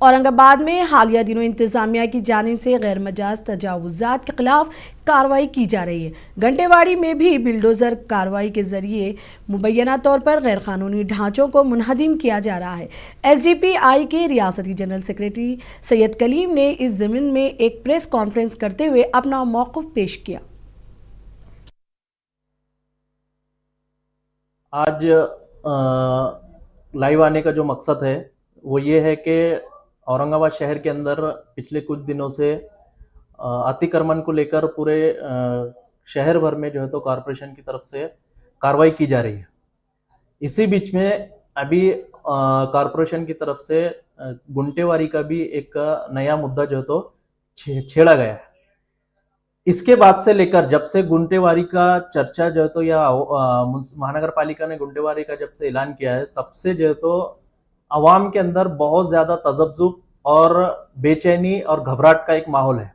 औरंगाबाद में हालिया दिनों इंतजामिया की जानिब से गैर मजाज तजावुजात के खिलाफ कार्रवाई की जा रही है। घंटेवाड़ी में भी बिल्डोजर कार्रवाई के जरिए मुबैना तौर पर गैर कानूनी ढांचों को मुनहदिम किया जा रहा है। SDPI के रियासती जनरल सेक्रेटरी सैयद कलीम ने इस ज़मीन में एक प्रेस कॉन्फ्रेंस करते हुए अपना मौक़िफ़ पेश किया। आज लाइव आने का जो मकसद है वो ये है कि औरंगाबाद शहर के अंदर पिछले कुछ दिनों से अतिक्रमण को लेकर पूरे शहर भर में जो है तो कॉरपोरेशन की तरफ से कार्रवाई की जा रही है। इसी बीच में अभी कॉरपोरेशन की तरफ से गुंटेवारी का भी एक नया मुद्दा जो है तो छेड़ा गया है। इसके बाद से लेकर जब से गुंटेवारी का चर्चा जो है तो या महानगर पालिका ने गुंटेवारी का जब से ऐलान किया है तब से जो है तो आवाम के अंदर बहुत ज्यादा तजब्जुब और बेचैनी और घबराहट का एक माहौल है।